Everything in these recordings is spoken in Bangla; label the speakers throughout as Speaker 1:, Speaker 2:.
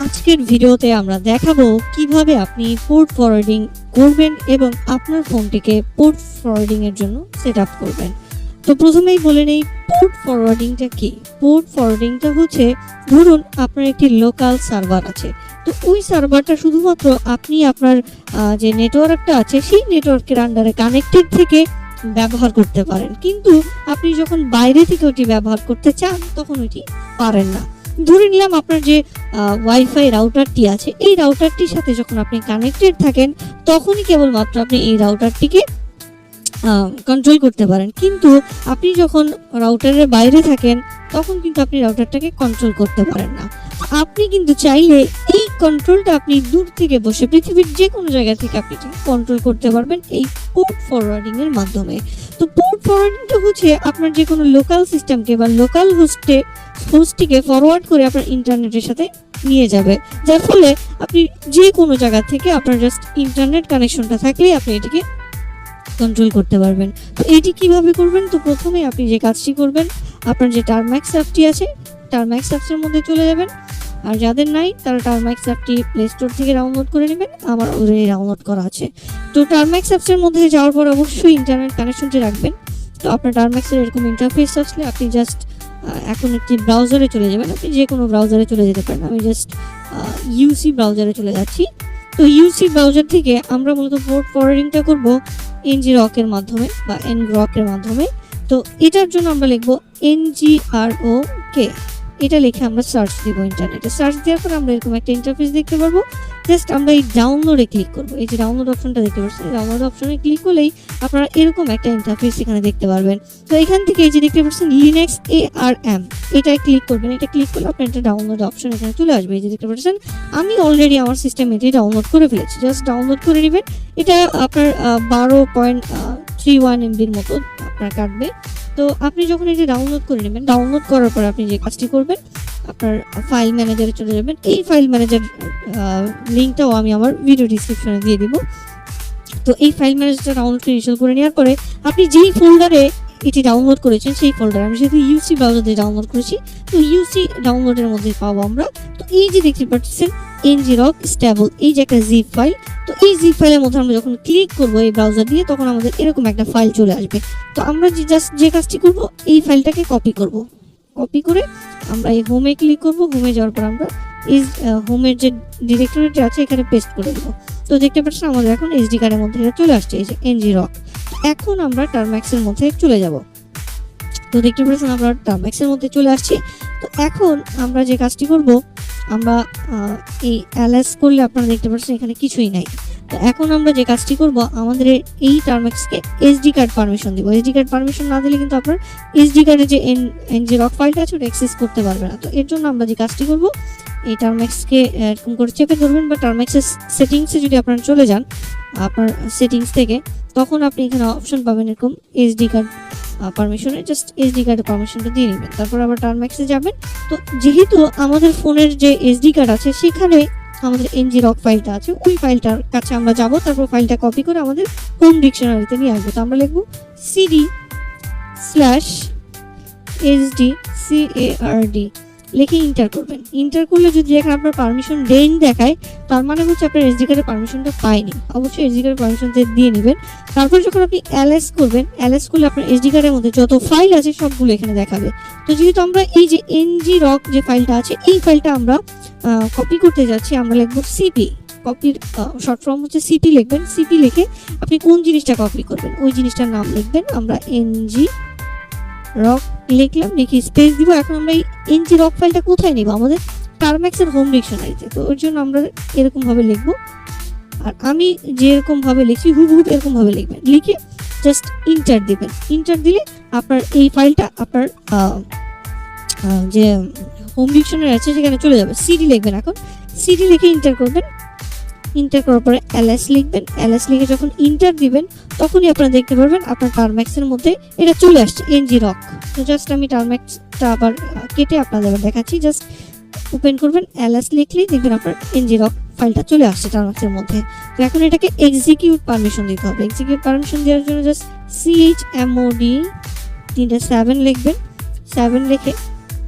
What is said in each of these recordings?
Speaker 1: আজকের ভিডিওতে আমরা দেখাবো কিভাবে আপনি পোর্ট ফরওয়ার্ডিং করবেন এবং আপনার ফোনটিকে পোর্ট ফরওয়ার্ডিং এর জন্য সেটআপ করবেন। তো প্রথমেই বলে নেই পোর্ট ফরওয়ার্ডিংটা কি। পোর্ট ফরওয়ার্ডিংটা হচ্ছে, ধরুন আপনার একটি লোকাল সার্ভার আছে, তো ওই সার্ভারটা শুধুমাত্র আপনি আপনার যে নেটওয়ার্কটা আছে সেই নেটওয়ার্কের আন্ডারে কানেক্টেড থেকে ব্যবহার করতে পারেন, কিন্তু আপনি যখন বাইরে থেকে ওটি ব্যবহার করতে চান তখন ওইটি পারেন না। ধরে নিলাম আপনার যে ওয়াইফাই রাউটারটি আছে, এই রাউটারটির সাথে যখন আপনি কানেক্টেড থাকেন তখনই কেবলমাত্র আপনি এই রাউটারটিকে কন্ট্রোল করতে পারেন, কিন্তু আপনি যখন রাউটারের বাইরে থাকেন তখন কিন্তু আপনি রাউটারটাকে কন্ট্রোল করতে পারেন না। আপনি কিন্তু চাইলে এই কন্ট্রোলটা আপনি দূর থেকে বসে পৃথিবীর যে কোনো জায়গা থেকে আপনি কন্ট্রোল করতে পারবেন এই পোর্ট ফরওয়ার্ডিং এর মাধ্যমে। তো পোর্ট ফরওয়ার্ডিংটা হচ্ছে আপনার যে কোনো লোকাল সিস্টেমকে বা লোকাল হোস্টটিকে ফরওয়ার্ড করে আপনার ইন্টারনেটের সাথে নিয়ে যাবে, যার ফলে আপনি যে কোনো জায়গা থেকে আপনার জাস্ট ইন্টারনেট কানেকশনটা থাকলেই আপনি এটিকে কন্ট্রোল করতে পারবেন। তো এটি কিভাবে করবেন? তো প্রথমে আপনি যে কাজটি করবেন, আপনার যে টার্ম্যাক্স অ্যাপটি আছে টার্ম্যাক্স অ্যাপসের মধ্যে চলে যাবেন, আর যাদের নাই তারা টার্ম্যাক্স অ্যাপটি প্লে স্টোর থেকে ডাউনলোড করে নেবেন। আমার অলরেডি ডাউনলোড করা আছে। তো টার্ম্যাক্স অ্যাপসের মধ্যে যাওয়ার পর অবশ্যই ইন্টারনেট কানেকশনটি রাখবেন। তো আপনার টার্ম্যাক্সের এরকম ইন্টারফেস আসলে আপনি জাস্ট এখন একটি ব্রাউজারে চলে যাবেন। আপনি যে কোনো ব্রাউজারে চলে যেতে পারেন। আমি জাস্ট ইউসি ব্রাউজারে চলে যাচ্ছি। তো ইউসি ব্রাউজার থেকে আমরা মূলত পোর্ট ফরওয়ার্ডিংটা করব NGROK এর মাধ্যমে বা ngrok এর মাধ্যমে। তো এটার জন্য আমরা লিখব NGROK, এটা লিখে আমরা সার্চ দিব ইন্টারনেটে। সার্চ দেওয়ার পর আমরা এরকম একটা ইন্টারফেস দেখতে পারবো। জাস্ট আমরা এই ডাউনলোডে ক্লিক করবো। এই যে ডাউনলোড অপশনটা দেখতে পাচ্ছেন, ডাউনলোড অপশনে ক্লিক করলেই আপনারা এরকম একটা ইন্টারফেস এখানে দেখতে পারবেন। তো এখান থেকে এই যে দেখতে পাচ্ছেন লিনাক্স ARM, এটাই ক্লিক করবেন। এটা ক্লিক করলে আপনার একটা ডাউনলোড অপশন এখানে চলে আসবে। এই যে দেখতে পাচ্ছেন আমি অলরেডি আমার সিস্টেমে এটি ডাউনলোড করে ফেলেছি। জাস্ট ডাউনলোড করে নেবেন। এটা আপনার 12.31 MB মতো আপনার কাটবে। তো আপনি যখন এটি ডাউনলোড করে নেবেন, ডাউনলোড করার পর আপনি যে কাজটি করবেন, আপনার ফাইল ম্যানেজারে চলে যাবেন। এই ফাইল ম্যানেজার লিঙ্কটাও আমি আমার ভিডিও ডিসক্রিপশনে দিয়ে দিব। তো এই ফাইল ম্যানেজারটা ডাউনলোড ইনস্টল করে নেওয়ার পরে আপনি যেই ফোল্ডারে এটি ডাউনলোড করেছেন সেই ফোল্ডার, আমি যেহেতু ইউসি ব্রাউজার দিয়ে ডাউনলোড করেছি তো ইউসি ডাউনলোডের মধ্যে পাবো আমরা। তো এই যে দেখতে পাচ্ছেন NGROK স্টেবল, এই যে একটা জিপ ফাইল। তো এই জিপ ফাইলের মধ্যে আমরা যখন ক্লিক করবো এই ব্রাউজার দিয়ে, তখন আমাদের এরকম একটা ফাইল চলে আসবে। তো আমরা জাস্ট যে কাজটি করব, এই ফাইলটাকে কপি করব। কপি করে আমরা এই হোমে ক্লিক করব। হোমে যাওয়ার পর আমরা এই হোমের যে ডিরেক্টরিটা আছে এখানে পেস্ট করে দেবো। তো দেখতে পাচ্ছেন আমাদের এখন SD কার্ডের মধ্যে এটা চলে আসছে, এই যে NGROK। এখন আমরা টার্ম্যাক্সের মধ্যে চলে যাব। তো দেখতে পাচ্ছেন আমরা টার্ম্যাক্সের মধ্যে চলে আসছি। তো এখন আমরা যে কাজটি করব, আমরা এই ls করলে আপনারা দেখতে পাচ্ছেন এখানে কিছুই নাই। তো এখন আমরা যে কাজটি করব, আমাদের এই টার্ম্যাক্সকে SD কার্ড পারমিশন দিব। SD কার্ড পারমিশন না দিলে কিন্তু আপনার SD কার্ডে যে NGROK ফাইলটা আছে ওটা অ্যাক্সেস করতে পারবে না। তো এর জন্য আমরা যে কাজটি করব, এই টার্ম্যাক্সকে এরকম করে চেপে ধরবেন, বা টার্ম্যাক্সের সেটিংসে যদি আপনারা চলে যান আপনার সেটিংস থেকে, তখন আপনি এখানে অপশন পাবেন এরকম SD কার্ড পারমিশনে। জাস্ট SD কার্ডের পারমিশনটা দিয়ে নেবেন, তারপর আবার টার্ম্যাক্সে যাবেন। তো যেহেতু আমাদের ফোনের যে SD কার্ড আছে সেখানে আমাদের NGROK ফাইলটা আছে, ওই ফাইলটার কাছে আমরা যাব। তারপর ফাইলটা কপি করে আমাদের হোম ডিকশনারিতে নিয়ে আসবো। তো আমরা লিখব CD/SD লিখে ইন্টার করবেন। ইন্টার করলে যদি এখানে আপনার পারমিশন দেন দেখায়, তার মানে হচ্ছে আপনার SD কার্ডের পারমিশনটা পায়নি। অবশ্যই SD কার্ডের পারমিশন দিয়ে নেবেন। তারপর যখন আপনি ls করবেন, ls করলে আপনার SD কার্ডের মধ্যে যত ফাইল আছে সবগুলো এখানে দেখাবে। তো যেহেতু আমরা এই যে NGROK যে ফাইলটা আছে এই ফাইলটা আমরা কপি করতে যাচ্ছি, আমরা লিখব CP। কপির শর্ট ফর্ম হচ্ছে CP লিখবেন। CP লিখে আপনি কোন জিনিসটা কপি করবেন ওই জিনিসটার নাম লিখবেন। আমরা NGROK লিখলাম, লিখে স্পেস দিব। এখন আমরা এই NGROK ফাইলটা কোথায় নিব? আমাদের টার্ম্যাক্সের হোম ডিকশনারিতে। তো ওর জন্য আমরা এরকম ভাবে লিখব, আর আমি যেরকম ভাবে লিখছি হুবহু এরকম ভাবে লিখবেন। লিখে জাস্ট ইন্টার দিবেন। ইন্টার দিলে আপনার এই ফাইলটা আপনার যে হোম ডিকশনারি আছে সেখানে চলে যাবে। CD লিখবেন। এখন CD লিখে ইন্টার করবেন। ইন্টার করার পরে ls লিখবেন। ls লিখে যখন ইন্টার দিবেন তখনই আপনারা দেখতে পারবেন আপনার টার্ম্যাক্সের মধ্যে এটা চলে আসছে NGROK। তো জাস্ট আমি টার্ম্যাক্সটা আবার কেটে আপনাদের দেখাচ্ছি। জাস্ট ওপেন করবেন, ls লিখলেই দেখবেন আপনার NGROK ফাইলটা চলে আসছে টার্ম্যাক্সের মধ্যে। তো এখন এটাকে এক্সিকিউট পারমিশন দিতে হবে। এক্সিকিউট পারমিশন দেওয়ার জন্য জাস্ট chmod 7 লিখবেন। 7 লিখে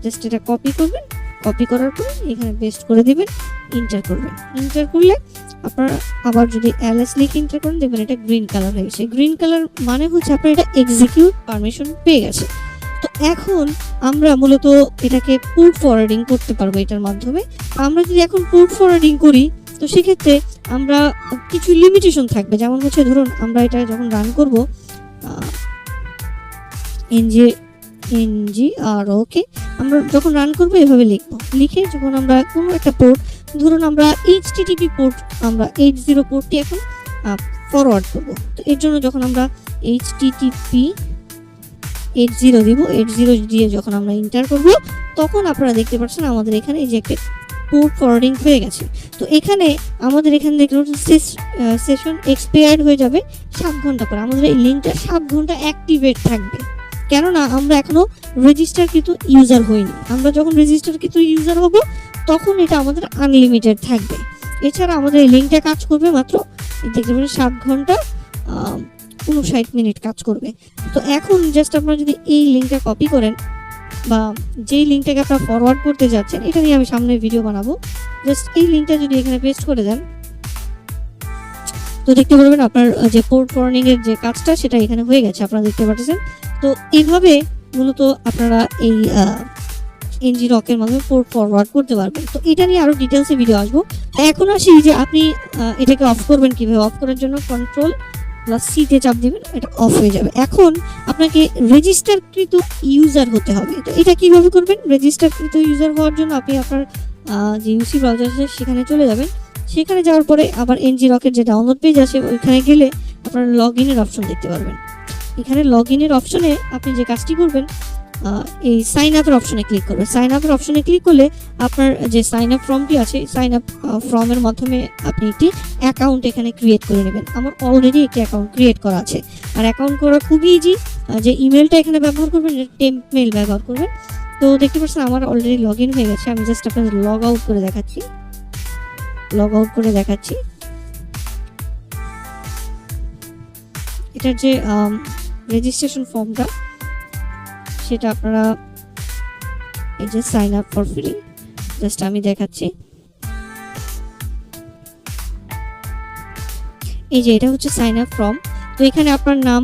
Speaker 1: জাস্ট এটা কপি করবেন। কপি করার পর এখানে পেস্ট করে দিবেন। ইন্টার করবেন। ইন্টার করলে আপনারা আবার যদি ls লিখে ইন্টার করেন দেখবেন এটা গ্রিন কালার হয়ে গেছে। গ্রিন কালার মানে হচ্ছে আপনার এটা এক্সিকিউট পারমিশন পেয়ে গেছে। তো এখন আমরা মূলত এটাকে পোর্ট ফরওয়ার্ডিং করতে পারবো এটার মাধ্যমে। আমরা যদি এখন পোর্ট ফরওয়ার্ডিং করি তো সেক্ষেত্রে আমরা কিছু লিমিটেশন থাকবে, যেমন হচ্ছে ধরুন আমরা এটা যখন রান করব NGROকে আমরা যখন রান করবো এভাবে লিখবো, লিখে যখন আমরা কোনো একটা পোর্ট, ধরুন আমরা HTTP পোর্ট, আমরা 80 পোর্টটি এখন ফরওয়ার্ড করব। তো এর জন্য যখন আমরা HTTP 80 দিব, 80 দিয়ে যখন আমরা ইন্টার করব তখন আপনারা দেখতে পাচ্ছেন আমাদের এখানে এই যে একটা পোর্ট ফরওয়ার্ডিং হয়ে গেছে। তো এখানে আমাদের এখানে দেখতে পাচ্ছেন সেশন এক্সপায়ার্ড হয়ে যাবে 7 ঘন্টা পর। আমাদের এই লিঙ্কটা 7 ঘন্টা অ্যাক্টিভেট থাকবে, কেননা আমরা এখনো রেজিস্টারকৃত ইউজার হইনি। আমরা যখন রেজিস্টারকৃত ইউজার হব তখন এটা আমাদের আনলিমিটেড থাকবে। এছাড়া আমাদের এই লিঙ্কটা কাজ করবে মাত্র দেখতে পাচ্ছেন 7 ঘন্টা 59 মিনিট কাজ করবে। তো এখন জাস্ট আপনারা যদি এই লিঙ্কটা কপি করেন বা যেই লিঙ্কটাকে আপনারা ফরওয়ার্ড করতে যাচ্ছেন, এটা নিয়ে আমি সামনে ভিডিও বানাবো, জাস্ট এই লিঙ্কটা যদি এখানে পেস্ট করে দেন তো দেখতে পারবেন আপনার যে পোর্ট ফরওয়ার্ডিং এর যে কাজটা সেটা এখানে হয়ে গেছে, আপনারা দেখতে পাচ্ছেন। তো এইভাবে মূলত আপনারা এই NGROC এর মাধ্যমে পোর্ট ফরওয়ার্ড করতে পারবেন। তো এটা নিয়ে আরো ডিটেলসে ভিডিও আসবো। এখন আসি যে আপনি এটাকে অফ করবেন কিভাবে। অফ করার জন্য Ctrl+C তে চাপ দিবেন, এটা অফ হয়ে যাবে। এখন আপনাকে রেজিস্টারকৃত ইউজার হতে হবে। তো এটা কিভাবে করবেন? রেজিস্টারকৃত ইউজার হওয়ার জন্য আপনি আপনার যে ইউসি ব্রাউজার আছে সেখানে চলে যাবেন। সেখানে যাওয়ার পরে আবার NGROC এর যে ডাউনলোড পেজ আছে ওইখানে গেলে আপনারা লগ ইনের অপশন দেখতে পারবেন। এখানে লগ ইনের অপশনে আপনি যে কাজটি করবেন এই সাইন আপের অপশনে ক্লিক করবেন। সাইন আপের অপশনে ক্লিক করলে আপনার যে সাইন আপ ফর্মটি আছে, সাইন আপ ফর্মের মাধ্যমে আপনি একটি অ্যাকাউন্ট এখানে ক্রিয়েট করে নেবেন। আমার অলরেডি একটি অ্যাকাউন্ট ক্রিয়েট করা আছে, আর অ্যাকাউন্ট করা খুবই ইজি। যে ইমেলটা এখানে ব্যবহার করবেন, যে টেম্প মেল ব্যবহার করবেন। তো দেখতে পাচ্ছেন আমার অলরেডি লগ ইন হয়ে গেছে। আমি জাস্ট আপনাদের লগ আউট করে দেখাচ্ছি। এটার যে রেজিস্ট্রেশন ফর্মটা সেটা আপনারা এই যে sign up for free, just আমি দেখাচ্ছি। এই যে এটা হচ্ছে সাইন আপ ফর্ম। তো এখানে আপনার নাম,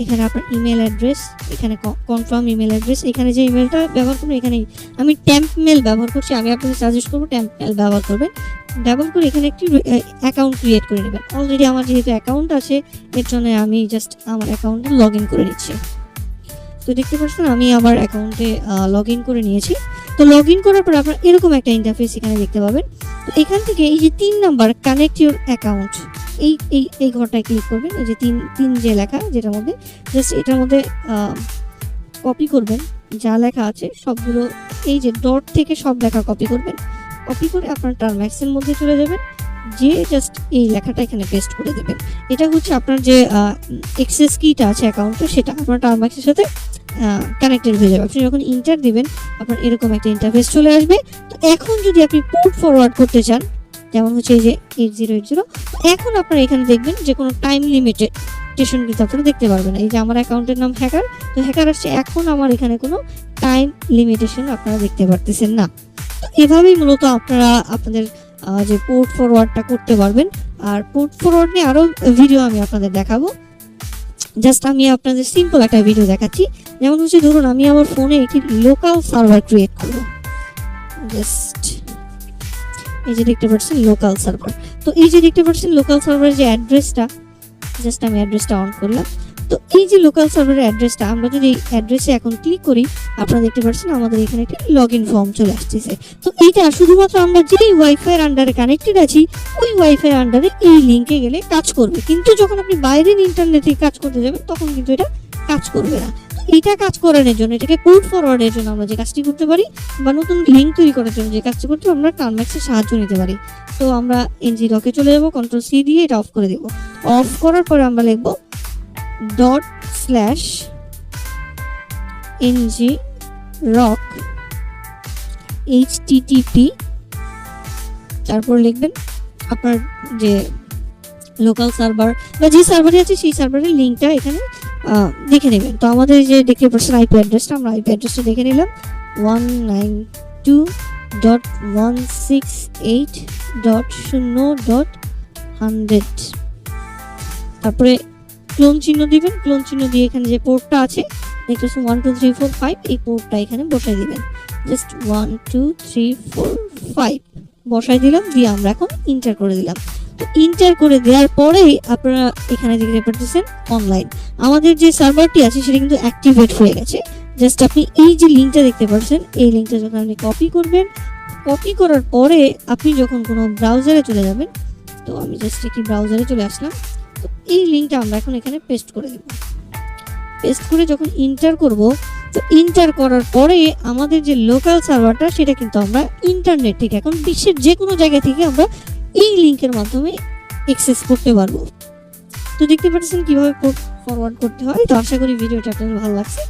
Speaker 1: এখানে আপনার ইমেল অ্যাড্রেস, এখানে কনফার্ম ইমেল অ্যাড্রেস, এখানে যে ইমেলটা ব্যবহার করবেন, এখানে আমি টেম্প মেল ব্যবহার করছি। আমি আপনাদের সাজেস্ট করবো টেম্প মেল ব্যবহার করবেন। ব্যবহার করে এখানে একটি অ্যাকাউন্ট ক্রিয়েট করে নেবেন। অলরেডি আমার যেহেতু অ্যাকাউন্ট আছে এর জন্য আমি জাস্ট আমার অ্যাকাউন্টে লগ ইন করে নিচ্ছি। তো দেখতে পাচ্ছেন আমি আমার অ্যাকাউন্টে লগ ইন করে নিয়েছি। তো লগ ইন করার পর আপনার এরকম একটা ইন্টারফেস এখানে দেখতে পাবেন। তো এখান থেকে এই যে 3 নাম্বার কানেক্ট ইউর অ্যাকাউন্ট, এই ঘরটায় ক্লিক করবেন। এই যে তিন যে লেখা, যেটার মধ্যে জাস্ট এটার মধ্যে কপি করবেন যা লেখা আছে সবগুলো, এই যে ডট থেকে সব লেখা কপি করবেন। কপি করে আপনার টার্ম্যাক্সের মধ্যে চলে যাবেন, যে জাস্ট এই লেখাটা এখানে পেস্ট করে দেবেন। এটা হচ্ছে আপনার যে এক্সেস কিটা আছে অ্যাকাউন্টে, সেটা আপনার টার্ম্যাক্সের সাথে কানেক্টেড হয়ে যাবে। আপনি যখন ইন্টার দিবেন আপনার এরকম একটা ইন্টারফেস চলে আসবে। তো এখন যদি আপনি পোর্ট ফরওয়ার্ড করতে চান, যেমন হচ্ছে এই যে 8080, এখন আপনারা এখানে দেখবেন যে কোনো টাইম লিমিটেশন কিন্তু আপনারা দেখতে পারবেন না। এই যে আমার অ্যাকাউন্টের নাম হ্যাকার, তো হ্যাকার আসছে, এখন আমার এখানে কোনো টাইম লিমিটেশন আপনারা দেখতে পারতেছেন না। তো এভাবেই মূলত আপনারা আপনাদের যে পোর্ট ফরওয়ার্ডটা করতে পারবেন। আর পোর্ট ফরওয়ার্ড নিয়ে আরও ভিডিও আমি আপনাদের দেখাবো। জাস্ট আমি আপনাদের সিম্পল একটা ভিডিও দেখাচ্ছি। যেমন হচ্ছে ধরুন আমি আমার ফোনে একটি লোকাল সার্ভার ক্রিয়েট করব। জাস্ট এই যে দেখতে পাচ্ছেন লোকাল সার্ভার। তো এই যে দেখতে পাচ্ছেন লোকাল সার্ভারের যে অ্যাড্রেসটা, জাস্ট আমি অ্যাড্রেসটা অন করলাম। তো এই যে লোকাল সার্ভারের অ্যাড্রেসটা, আমরা যদি অ্যাড্রেসে এখন ক্লিক করি আপনারা দেখতে পাচ্ছেন আমাদের এখানে একটি লগ ইন ফর্ম চলে আসতেছে। তো এইটা শুধুমাত্র আমরা যেই ওয়াইফাই এর আন্ডারে কানেক্টেড আছি ওই ওয়াইফাই এর আন্ডারে এই লিঙ্কে গেলে কাজ করবে, কিন্তু যখন আপনি বাইরের ইন্টারনেটে কাজ করতে যাবেন তখন কিন্তু এটা কাজ করবে না। এটা কাজ করানোর জন্য, এটাকে পোর্ট ফরওয়ার্ডের জন্য আমরা যে কাজটি করতে পারি বা নতুন লিঙ্ক তৈরি করার জন্য যে কাজটি করতে আমরা টার্ম্যাক্সের সাহায্য নিতে পারি। তো আমরা NGROC-এ চলে যাব, Ctrl+C দিয়ে এটা অফ করে দেব। অফ করার পরে আমরা লিখব ./NGROC HTTP, তারপর লিখবেন আপনার যে লোকাল সার্ভার বা যে সার্ভারে আছে সেই সার্ভারের লিঙ্কটা এখানে দেখে নেবেন। তো আমাদের যে দেখতে পাচ্ছেন আইপি অ্যাড্রেসটা, আমরা আইপি অ্যাড্রেসটা দেখে নিলাম 192 192.168.0.100, তারপরে ক্লোন চিহ্ন দিবেন। ক্লোন চিহ্ন দিয়ে এখানে যে পোর্টটা আছে দেখতেছেন 1 2 3 4 5, এই পোর্টটা এখানে বসাই দিবেন। জাস্ট 1 2 3 4 5 বসাই দিলাম, দিয়ে আমরা এখন ইন্টার করে দিলাম। তো ইন্টার করে দেওয়ার পরেই আপনারা এখানে দেখতে পাচ্ছেন অনলাইন আমাদের যে সার্ভারটি আছে সেটা কিন্তু অ্যাক্টিভেট হয়ে গেছে। জাস্ট আপনি এই যে লিঙ্কটা দেখতে পাচ্ছেন, এই লিঙ্কটা যখন আপনি কপি করবেন, কপি করার পরে আপনি যখন কোনো ব্রাউজারে চলে যাবেন, তো আমি জাস্ট কি ব্রাউজারে চলে আসলাম, তো এই লিঙ্কটা আমরা এখন এখানে পেস্ট করে দেব। পেস্ট করে যখন ইন্টার করব, তো ইন্টার করার পরে আমাদের যে লোকাল সার্ভারটা সেটা কিন্তু আমরা ইন্টারনেট থেকে এখন বিশ্বের যে কোনো জায়গা থেকে আমরা এই লিঙ্কের মাধ্যমে অ্যাক্সেস করতে পারবো। তো দেখতে পাচ্ছেন কিভাবে ফরওয়ার্ড করতে হয়। তো আশা করি ভিডিওটা আপনাদের ভালো লাগছে।